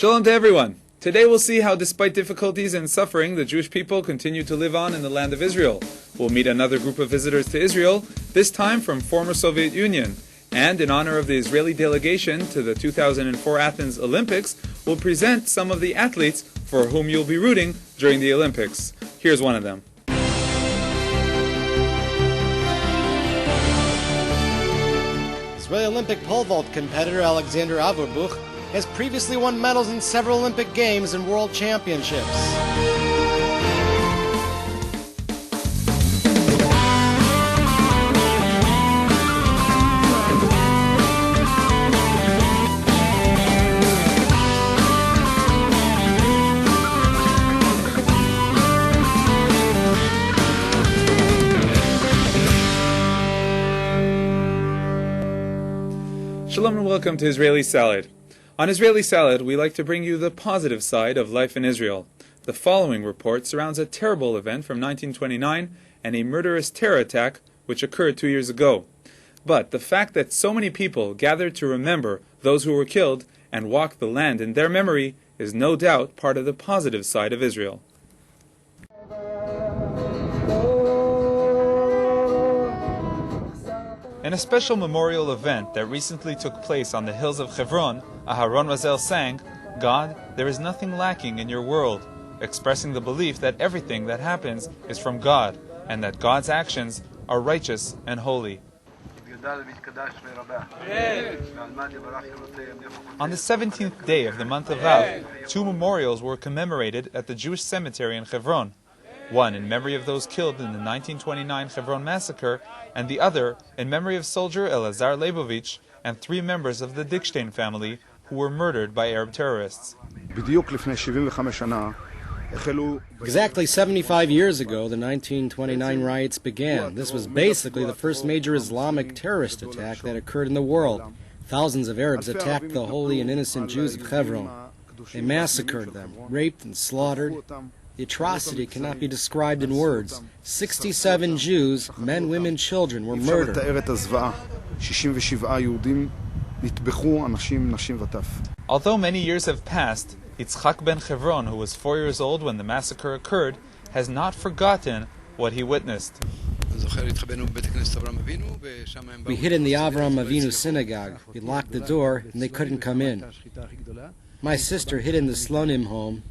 Shalom to everyone. Today we'll see how, despite difficulties and suffering, the Jewish people continue to live on in the land of Israel. We'll meet another group of visitors to Israel, this time from former Soviet Union. And in honor of the Israeli delegation to the 2004 Athens Olympics, we'll present some of the athletes for whom you'll be rooting during the Olympics. Here's one of them. Israeli Olympic pole vault competitor Alexander Averbuch has previously won medals in several Olympic Games and World Championships. Shalom and welcome to Israeli Salad. On Israeli Salad, we like to bring you the positive side of life in Israel. The following report surrounds a terrible event from 1929 and a murderous terror attack which occurred 2 years ago. But the fact that so many people gathered to remember those who were killed and walk the land in their memory is no doubt part of the positive side of Israel. In a special memorial event that recently took place on the hills of Hebron, Aharon Razel sang, "God, there is nothing lacking in your world," expressing the belief that everything that happens is from God, and that God's actions are righteous and holy. On the 17th day of the month of Av, 2 memorials were commemorated at the Jewish cemetery in Hebron. One in memory of those killed in the 1929 Hebron massacre, and the other in memory of soldier Elazar Leibovich and 3 members of the Dickstein family who were murdered by Arab terrorists. Exactly 75 years ago, the 1929 riots began. This was basically the first major Islamic terrorist attack that occurred in the world. Thousands of Arabs attacked the holy and innocent Jews of Hebron. They massacred them, raped and slaughtered. The atrocity cannot be described in words. 67 Jews, men, women, children, were murdered. Although many years have passed, Yitzchak ben Hebron, who was 4 years old when the massacre occurred, has not forgotten what he witnessed. We hid in the Avram Avinu synagogue. We locked the door and they couldn't come in. My sister hid in the Slonim home.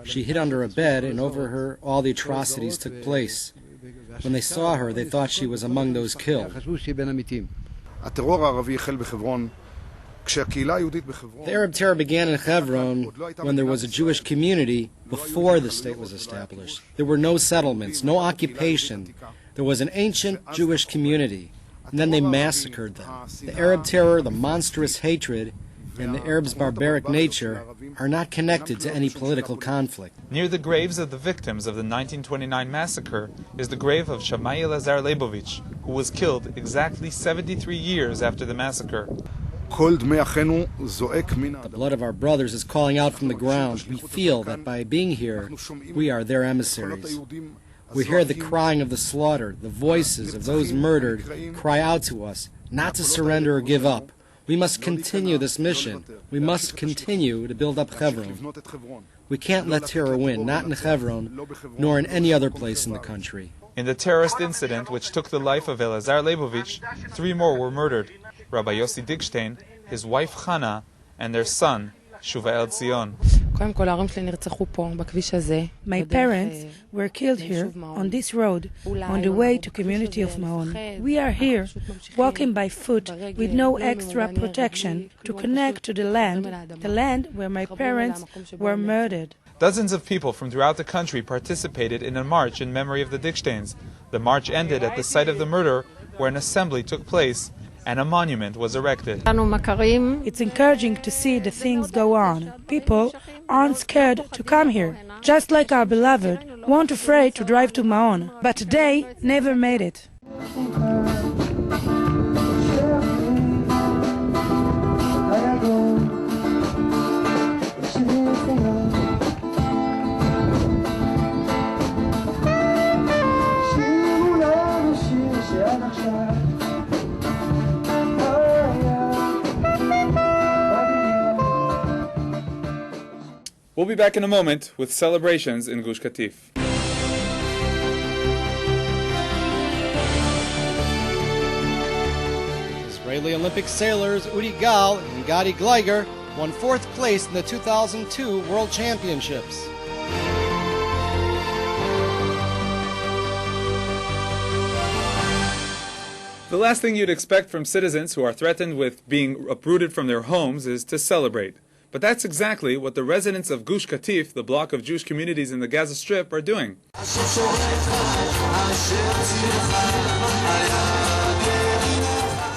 She hid under a bed, and over her all the atrocities took place. When they saw her, they thought she was among those killed. The Arab terror began in Hebron when there was a Jewish community before the state was established. There were no settlements, no occupation. There was an ancient Jewish community, and then they massacred them. The Arab terror, the monstrous hatred, and the Arabs' barbaric nature are not connected to any political conflict. Near the graves of the victims of the 1929 massacre is the grave of Shammai Elazar Leibovich, who was killed exactly 73 years after the massacre. The blood of our brothers is calling out from the ground. We feel that by being here, we are their emissaries. We hear the crying of the slaughtered, the voices of those murdered cry out to us not to surrender or give up. We must continue this mission. We must continue to build up Hebron. We can't let terror win, not in Hebron, nor in any other place in the country. In the terrorist incident which took the life of Elazar Leibovich, 3 more were murdered: Rabbi Yossi Dickstein, his wife Chana, and their son, Shuvael Zion. My parents were killed here, on this road, on the way to community of Maon. We are here, walking by foot with no extra protection, to connect to the land where my parents were murdered. Dozens of people from throughout the country participated in a march in memory of the Dicksteins. The march ended at the site of the murder, where an assembly took place and a monument was erected. It's encouraging to see the things go on. People aren't scared to come here, just like our beloved weren't afraid to drive to Maon, but they never made it. We'll be back in a moment with celebrations in Gush Katif. Israeli Olympic sailors Udi Gal and Gadi Gleiger won 4th place in the 2002 World Championships. The last thing you'd expect from citizens who are threatened with being uprooted from their homes is to celebrate. But that's exactly what the residents of Gush Katif, the block of Jewish communities in the Gaza Strip, are doing.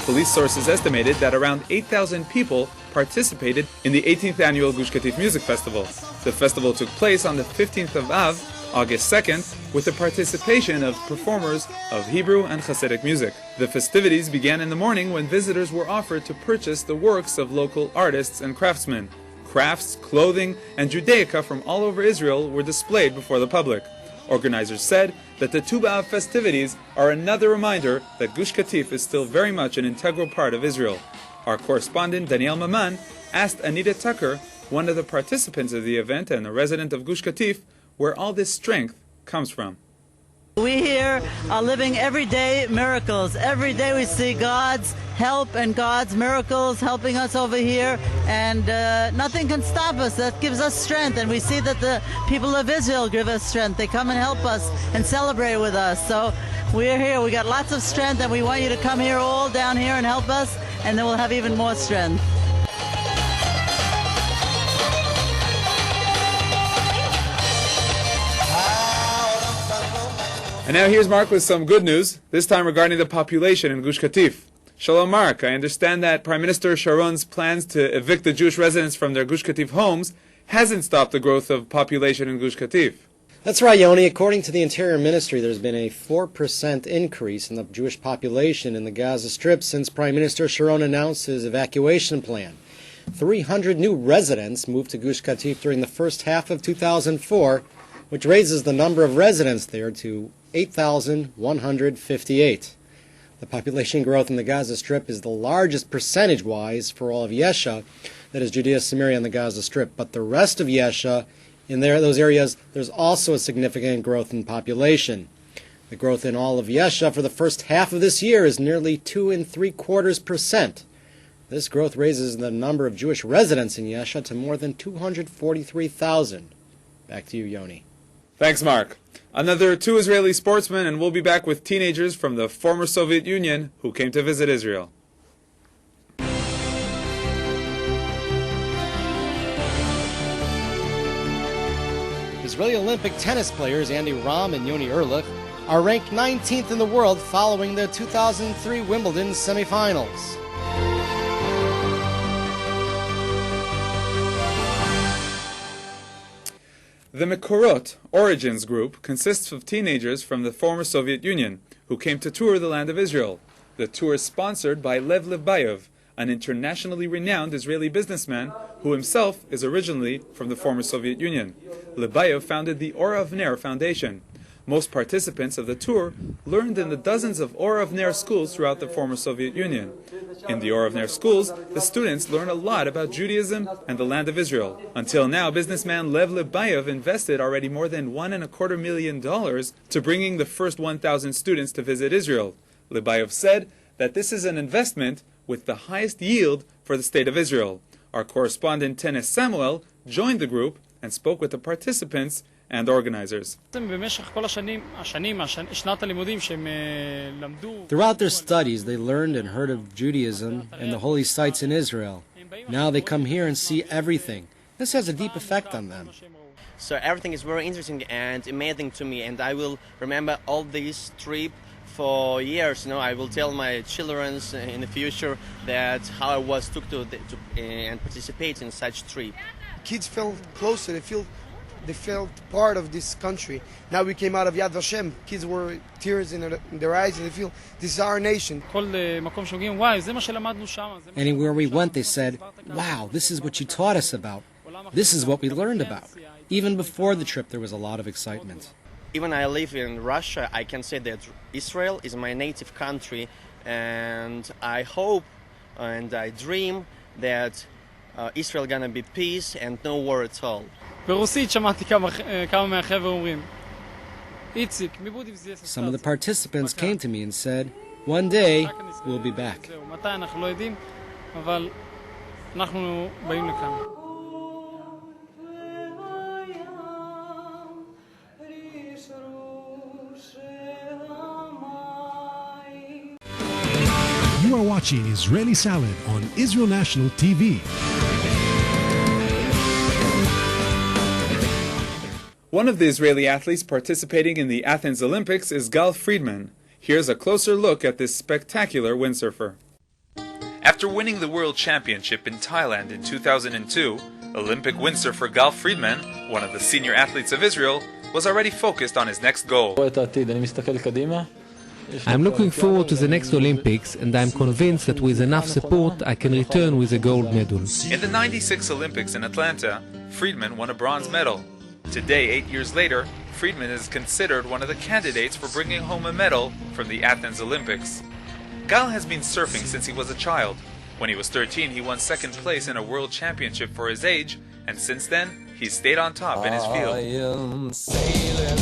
Police sources estimated that around 8,000 people participated in the 18th annual Gush Katif Music Festival. The festival took place on the 15th of Av, August 2nd, with the participation of performers of Hebrew and Hasidic music. The festivities began in the morning when visitors were offered to purchase the works of local artists and craftsmen. Crafts, clothing, and Judaica from all over Israel were displayed before the public. Organizers said that the Tu B'Av festivities are another reminder that Gush Katif is still very much an integral part of Israel. Our correspondent Daniel Maman asked Anita Tucker, one of the participants of the event and a resident of Gush Katif, where all this strength comes from. We here are living everyday miracles. Every day we see God's help and God's miracles helping us over here, and nothing can stop us. That gives us strength, and we see that the people of Israel give us strength. They come and help us and celebrate with us. So we're here. We got lots of strength, and we want you to come here all down here and help us, and then we'll have even more strength. And now here's Mark with some good news, this time regarding the population in Gush Katif. Shalom, Mark. I understand that Prime Minister Sharon's plans to evict the Jewish residents from their Gush Katif homes hasn't stopped the growth of population in Gush Katif. That's right, Yoni. According to the Interior Ministry, there's been a 4% increase in the Jewish population in the Gaza Strip since Prime Minister Sharon announced his evacuation plan. 300 new residents moved to Gush Katif during the first half of 2004, which raises the number of residents there to 8,158. The population growth in the Gaza Strip is the largest percentage-wise for all of Yesha, that is Judea, Samaria, and the Gaza Strip. But the rest of Yesha, in those areas, there's also a significant growth in population. The growth in all of Yesha for the first half of this year is nearly 2.75%. This growth raises the number of Jewish residents in Yesha to more than 243,000. Back to you, Yoni. Thanks, Mark. Another 2 Israeli sportsmen, and we'll be back with teenagers from the former Soviet Union who came to visit Israel. Israeli Olympic tennis players Andy Ram and Yoni Erlich are ranked 19th in the world following the 2003 Wimbledon semifinals. The Mekorot Origins group consists of teenagers from the former Soviet Union who came to tour the land of Israel. The tour is sponsored by Lev Lebayev, an internationally renowned Israeli businessman who himself is originally from the former Soviet Union. Lebayev founded the Or of Ner Foundation. Most participants of the tour learned in the dozens of Or of Ner schools throughout the former Soviet Union. In the Or of Ner schools, the students learn a lot about Judaism and the land of Israel. Until now, businessman Lev Lebayev invested already more than $1.25 million to bringing the first 1,000 students to visit Israel. Lebayev said that this is an investment with the highest yield for the state of Israel. Our correspondent Tenes Samuel joined the group and spoke with the participants and organizers. Throughout their studies, they learned and heard of Judaism and the holy sites in Israel. Now they come here and see everything. This has a deep effect on them. So everything is very interesting and amazing to me, and I will remember all this trip for years. I will tell my children in the future that how I was took to and participate in such trip. Kids felt closer. They felt part of this country. Now we came out of Yad Vashem. Kids were tears in their eyes, and they feel this is our nation. Anywhere we went, they said, "Wow, this is what you taught us about. This is what we learned about." Even before the trip, there was a lot of excitement. Even I live in Russia, I can say that Israel is my native country, and I hope and I dream that Israel gonna be peace and no war at all. ברוסית שמעתי כמה מהחבר'ה אומרים. איציק, מבודי וזה Some of the participants came to me and said, "One day we'll be back." מתי אנחנו לא יודעים, אבל אנחנו באים לכאן. You are watching Israeli Salad on Israel National TV. One of the Israeli athletes participating in the Athens Olympics is Gal Friedman. Here's a closer look at this spectacular windsurfer. After winning the World Championship in Thailand in 2002, Olympic windsurfer Gal Friedman, one of the senior athletes of Israel, was already focused on his next goal. I'm looking forward to the next Olympics, and I'm convinced that with enough support I can return with a gold medal. In the 96 Olympics in Atlanta, Friedman won a bronze medal. Today, 8 years later, Friedman is considered one of the candidates for bringing home a medal from the Athens Olympics. Gal has been surfing since he was a child. When he was 13, he won second place in a world championship for his age, and since then, he's stayed on top in his field. I'm sailing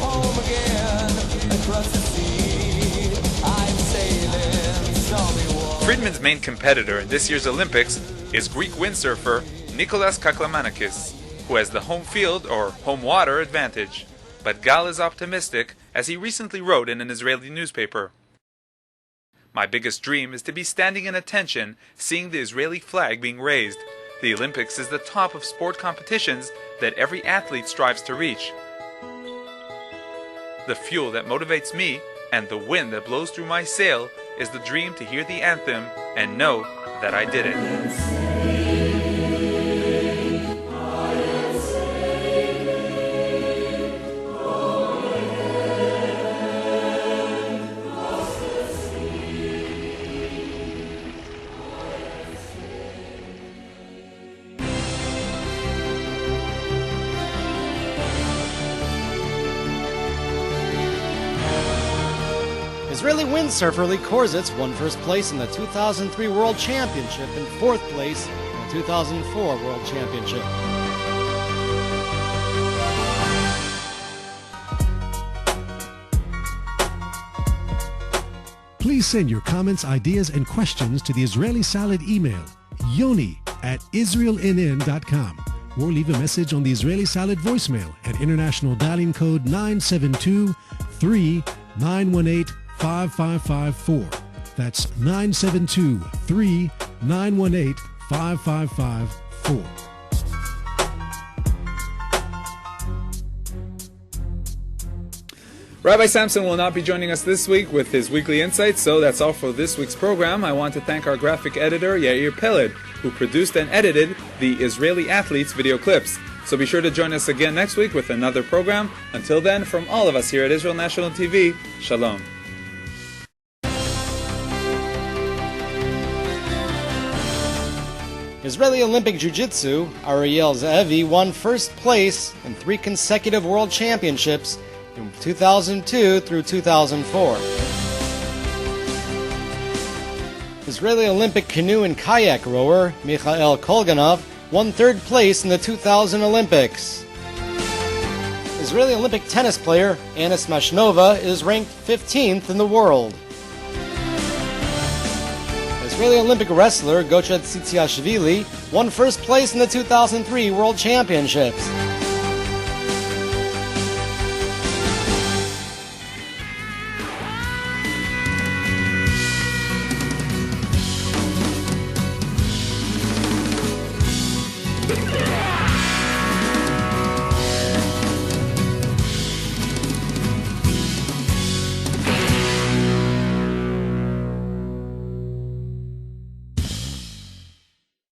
home again across the sea. I'm sailing, show me what. Friedman's main competitor in this year's Olympics is Greek windsurfer Nicholas Kaklamanakis, who has the home field or home water advantage. But Gal is optimistic, as he recently wrote in an Israeli newspaper. My biggest dream is to be standing in attention, seeing the Israeli flag being raised. The Olympics is the top of sport competitions that every athlete strives to reach. The fuel that motivates me and the wind that blows through my sail is the dream to hear the anthem and know that I did it. Israeli windsurfer Lee Korzitz won first place in the 2003 World Championship and fourth place in the 2004 World Championship. Please send your comments, ideas, and questions to the Israeli Salad email, yoni@israelnn.com, or leave a message on the Israeli Salad voicemail at international dialing code 972-3918-5554. That's 972-3918-5554. Rabbi Samson will not be joining us this week with his weekly insights, so that's all for this week's program. I want to thank our graphic editor, Yair Peled, who produced and edited the Israeli athletes' video clips. So be sure to join us again next week with another program. Until then, from all of us here at Israel National TV, Shalom. Israeli Olympic Jiu-Jitsu, Ariel Ze'evi, won first place in 3 consecutive World Championships in 2002 through 2004. Israeli Olympic canoe and kayak rower Mikhail Kolganov won third place in the 2000 Olympics. Israeli Olympic tennis player Anis Mashnova is ranked 15th in the world. Israeli Olympic wrestler Gocha Tsitsiashvili won first place in the 2003 World Championships.